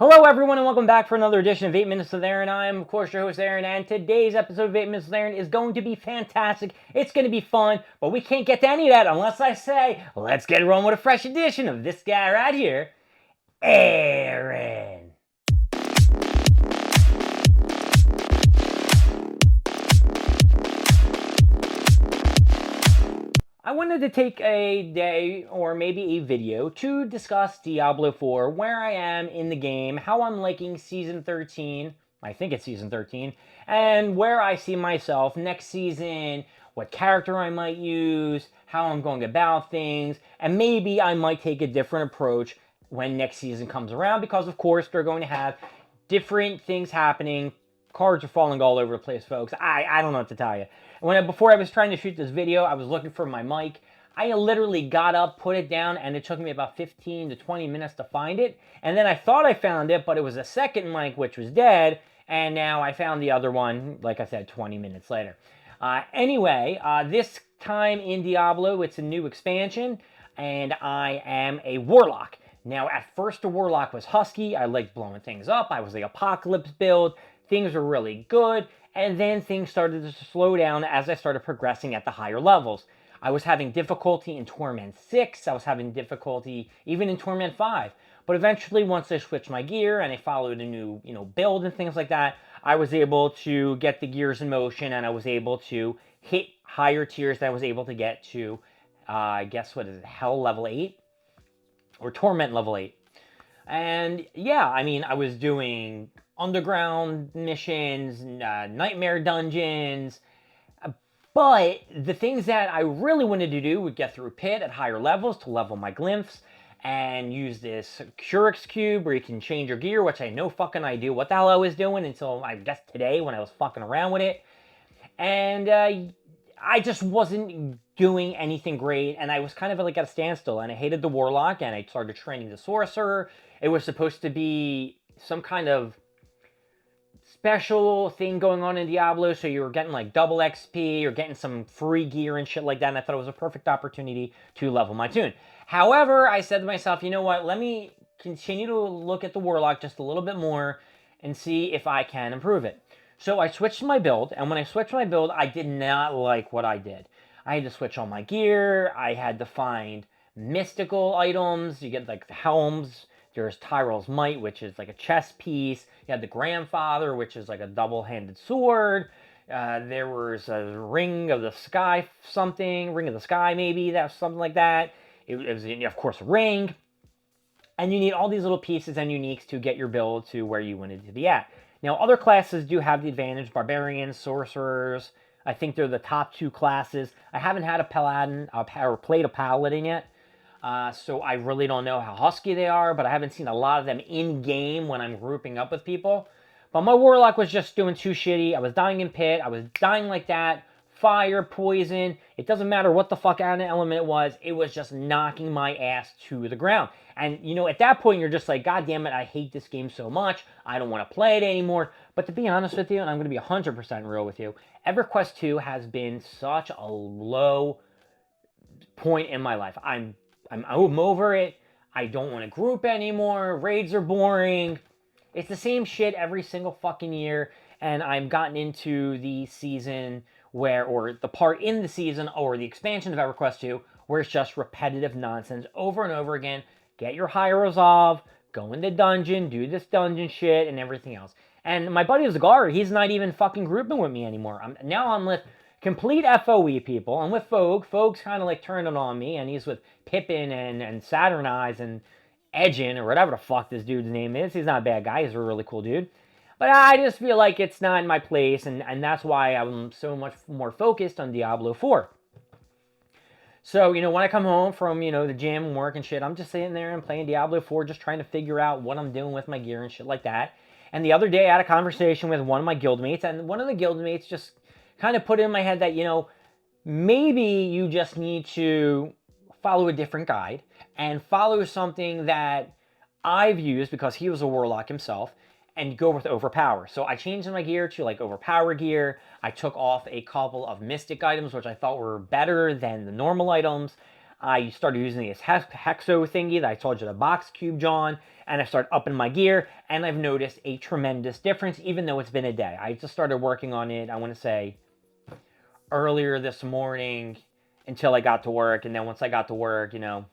Hello everyone and welcome back for another edition of 8 Minutes with Aaron. I am of course your host Aaron, and today's episode of 8 Minutes with Aaron is going to be fantastic. It's going to be fun, but we can't get to any of that unless I say, let's get rolling with a fresh edition of this guy right here, Aaron. I wanted to take a day or maybe a video to discuss Diablo 4, where I am in the game, how I'm liking Season 13, I think it's Season 13, and where I see myself next season, what character I might use, how I'm going about things, and maybe I might take a different approach when next season comes around, because of course they're going to have different things happening. Cards are falling all over the place, folks. I don't know what to tell you. Before I was trying to shoot this video, I was looking for my mic. I literally got up, put it down, and it took me about 15 to 20 minutes to find it. And then I thought I found it, but it was a second mic which was dead. And now I found the other one, like I said, 20 minutes later. Anyway, this time in Diablo, it's a new expansion, and I am a warlock. Now, at first, the warlock was husky. I liked blowing things up. I was the apocalypse build. Things were really good, and then things started to slow down as I started progressing at the higher levels. I was having difficulty in Torment 6, I was having difficulty even in Torment 5, but eventually once I switched my gear and I followed a new build and things like that, I was able to get the gears in motion, and I was able to hit higher tiers that I was able to get to, guess what is it, Hell level 8? Or Torment level 8. And yeah, I mean, I was doing underground missions, nightmare dungeons, but the things that I really wanted to do would get through Pit at higher levels to level my glyphs, and use this Curix cube where you can change your gear, which I had no fucking idea what the hell I was doing until I guess today when I was fucking around with it. And I just wasn't doing anything great, and I was kind of like at a standstill, and I hated the warlock, and I started training the sorcerer. It was supposed to be some kind of special thing going on in Diablo, so you were getting like double XP, or getting some free gear and shit like that, and I thought it was a perfect opportunity to level my toon. However, I said to myself, you know what, let me continue to look at the warlock just a little bit more and see if I can improve it. So I switched my build, and when I switched my build, I did not like what I did. I had to switch all my gear, I had to find mystical items, you get like the helms, there's Tyrell's Might, which is like a chess piece, you had the Grandfather, which is like a double-handed sword, there was a Ring of the Sky something, Ring of the Sky maybe, that's something like that. It was, of course, a ring. And you need all these little pieces and uniques to get your build to where you wanted to be at. Now, other classes do have the advantage. Barbarians, sorcerers, I think they're the top two classes. I haven't had a paladin or played a paladin yet, so I really don't know how husky they are, but I haven't seen a lot of them in-game when I'm grouping up with people. But my warlock was just doing too shitty. I was dying in Pit. I was dying like that. Fire, poison, it doesn't matter what the fuck element it was just knocking my ass to the ground. And, at that point, you're just like, God damn it, I hate this game so much, I don't want to play it anymore. But to be honest with you, and I'm going to be 100% real with you, EverQuest 2 has been such a low point in my life. I'm over it, I don't want to group anymore, raids are boring, it's the same shit every single fucking year, and I've gotten into the season or the part in the season, or the expansion of EverQuest 2, where it's just repetitive nonsense over and over again. Get your higher resolve, go in the dungeon, do this dungeon shit, and everything else. And my buddy Zagar, he's not even fucking grouping with me anymore. Now I'm with complete FOE people. I'm with Fogue. Fogue's kind of like turning on me, and he's with Pippin and Saturnize and Edgin, or whatever the fuck this dude's name is. He's not a bad guy. He's a really cool dude. But I just feel like it's not in my place, and that's why I'm so much more focused on Diablo 4. So, when I come home from, the gym and work and shit, I'm just sitting there and playing Diablo 4, just trying to figure out what I'm doing with my gear and shit like that. And the other day, I had a conversation with one of my guildmates, and one of the guildmates just kind of put it in my head that, maybe you just need to follow a different guide and follow something that I've used, because he was a warlock himself, and go with overpower. So I changed my gear to like overpower gear. I took off a couple of mystic items, which I thought were better than the normal items. I started using this hexo thingy that I told you, the box cube, John, and I started upping my gear, and I've noticed a tremendous difference, even though it's been a day. I just started working on it, I want to say, earlier this morning until I got to work, and then once I got to work, you know,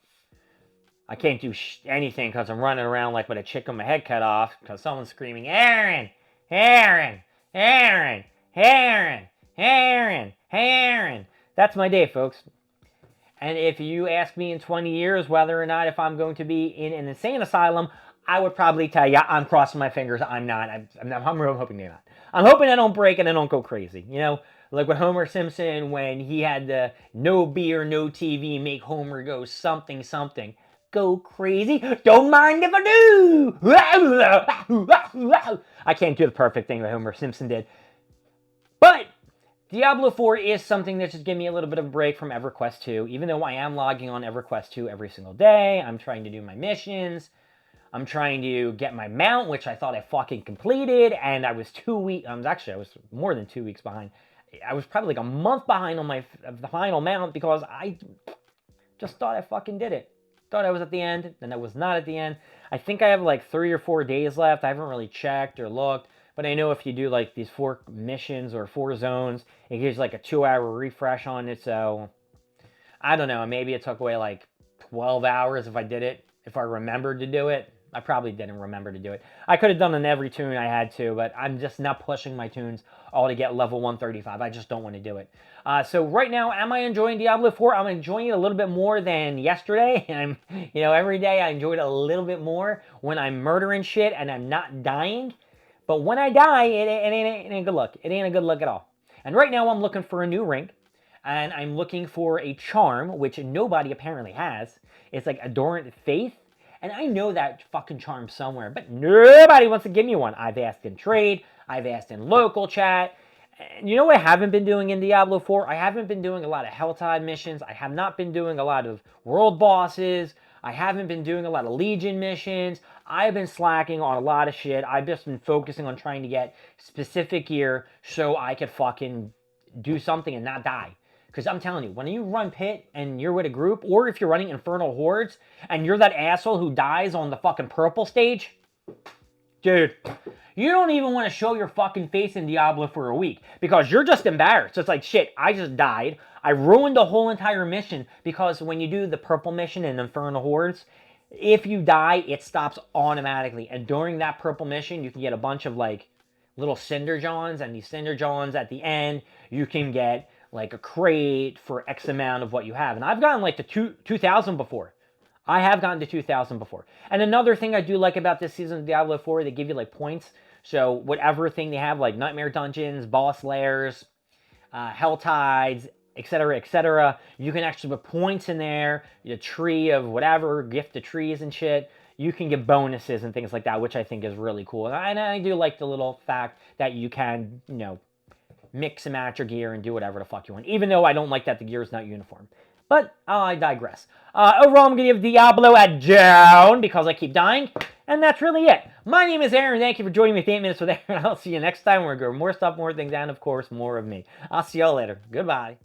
I can't do anything because I'm running around like with a chicken with my head cut off because someone's screaming, Aaron, Aaron, Aaron, Aaron, Aaron, Aaron. That's my day, folks. And if you ask me in 20 years whether or not if I'm going to be in an insane asylum, I would probably tell you I'm crossing my fingers. I'm not. I'm really hoping they're not. I'm hoping I don't break and I don't go crazy. You know, like with Homer Simpson when he had the no beer, no TV, make Homer go something, something. Go crazy. Don't mind if I do. I can't do the perfect thing that Homer Simpson did. But Diablo 4 is something that just gave me a little bit of a break from EverQuest 2. Even though I am logging on EverQuest 2 every single day, I'm trying to do my missions. I'm trying to get my mount, which I thought I fucking completed, and I was 2 weeks. I was more than 2 weeks behind. I was probably like a month behind on my final mount because I just thought I fucking did it. Thought I was at the end, and I was not at the end. I think I have like 3 or 4 days left. I haven't really checked or looked, but I know if you do like these 4 missions or 4 zones, it gives like a 2-hour refresh on it. So I don't know. Maybe it took away like 12 hours if I did it. If I remembered to do it. I probably didn't remember to do it. I could have done it in every tune I had to, but I'm just not pushing my tunes all to get level 135. I just don't want to do it. So right now, am I enjoying Diablo 4? I'm enjoying it a little bit more than yesterday. And every day I enjoy it a little bit more when I'm murdering shit and I'm not dying. But when I die, it ain't a good look. It ain't a good look at all. And right now I'm looking for a new rank. And I'm looking for a charm, which nobody apparently has. It's like Adorant Faith. And I know that fucking charm somewhere, but nobody wants to give me one. I've asked in trade. I've asked in local chat. And you know what I haven't been doing in Diablo 4? I haven't been doing a lot of Helltide missions. I have not been doing a lot of world bosses. I haven't been doing a lot of Legion missions. I've been slacking on a lot of shit. I've just been focusing on trying to get specific gear so I could fucking do something and not die. Because I'm telling you, when you run Pit and you're with a group, or if you're running Infernal Hordes, and you're that asshole who dies on the fucking purple stage, dude, you don't even want to show your fucking face in Diablo for a week. Because you're just embarrassed. It's like, shit, I just died. I ruined the whole entire mission. Because when you do the purple mission in Infernal Hordes, if you die, it stops automatically. And during that purple mission, you can get a bunch of, like, little Cinder Johns. And these Cinder Johns, at the end, you can get like a crate for X amount of what you have. And I've gotten like to 2,000 before. I have gotten to 2,000 before. And another thing I do like about this season of Diablo 4, they give you like points. So whatever thing they have, like Nightmare Dungeons, Boss Lairs, Hell Tides, etc., you can actually put points in there, the tree of whatever, gift of trees and shit. You can get bonuses and things like that, which I think is really cool. And I do like the little fact that you can, mix and match your gear and do whatever the fuck you want. Even though I don't like that the gear is not uniform. But I digress. Overall, I'm going to give Diablo a down because I keep dying. And that's really it. My name is Aaron. Thank you for joining me with 8 Minutes with Aaron. I'll see you next time. We're going to go more stuff, more things, and of course, more of me. I'll see y'all later. Goodbye.